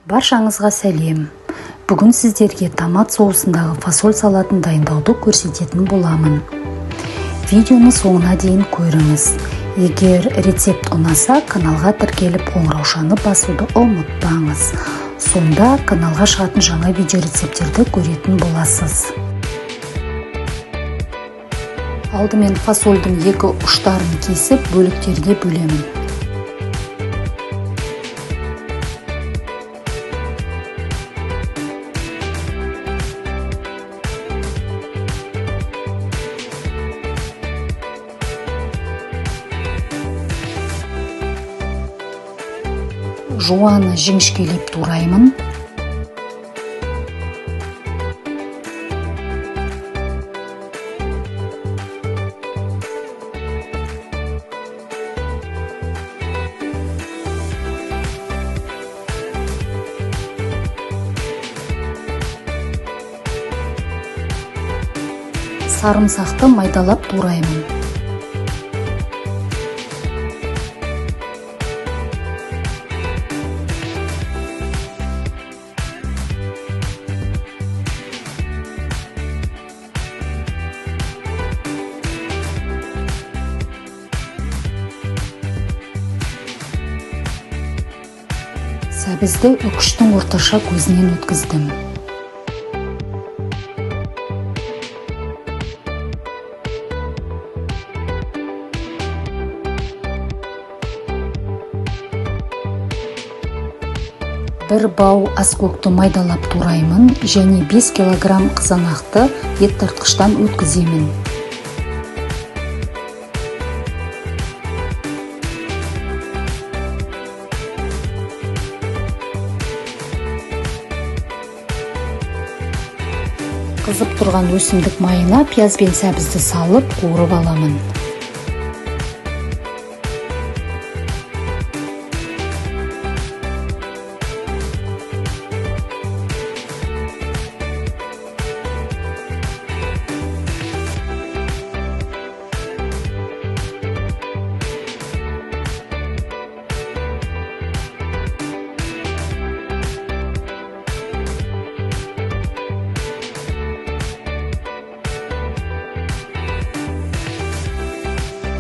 Баршаңызға сәлем. Бүгін сіздерге томат соусындағы фасоль салатын дайындауды көрсететін боламын. Видеоны соңына дейін көріңіз. Егер рецепт ұнаса, каналға тіркеліп қоңыраушаны басуды ұмытпаңыз. Сонда каналға шығатын жаңа видео рецептерді көретін боласыз. Алдымен фасольдің екі ұштарын кесіп, бөліктерге бөлемін. Жуаны жіңішкелеп тураймын. Сарымсақты майдалап тураймын. Сәбізді үкіштің орташа көзінен өткіздім. Бір бау аскөкті майдалап тураймын және 5 килограмм қызанақты ет тартқыштан өткіземін. Қызып тұрған өсімдік майына пияз бен сәбізді салып қуырып аламын.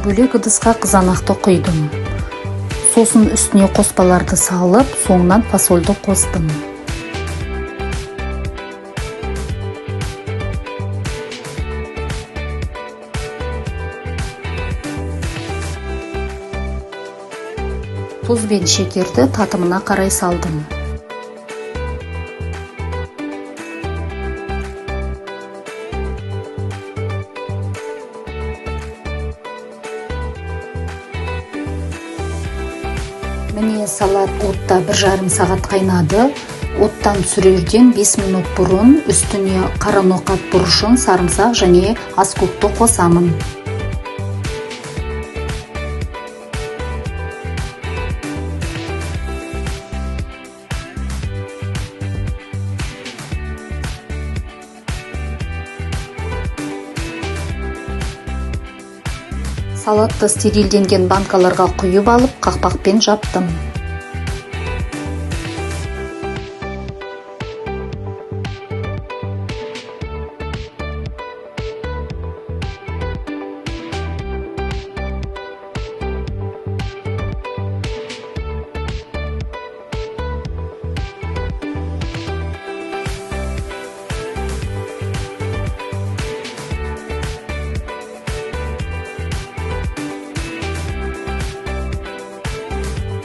Бөлек ыдысқа қызанақты құйдым. Сосын үстіне қоспаларды салып, соңынан фасольді қостым. Тұз бен шекерді татымына қарай салдым. Міне салат отта 1,5 сағат қайнады. Оттан түсірерден 5 минут бұрын үстіне қара ноқат бұрышын, сарымсақ және аскөкті қосамын. Салатты стерилденген банкаларға құйып алып, қақпақпен жаптым.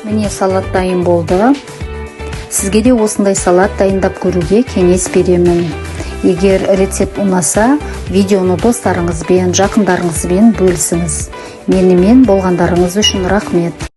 Міне салат дайын болды. Сізге де осындай салат дайындап көруге кеңес беремін. Егер рецепт ұнаса, видеоны достарыңызбен, жақындарыңызбен бөлісіңіз. Менімен болғандарыңыз үшін рахмет.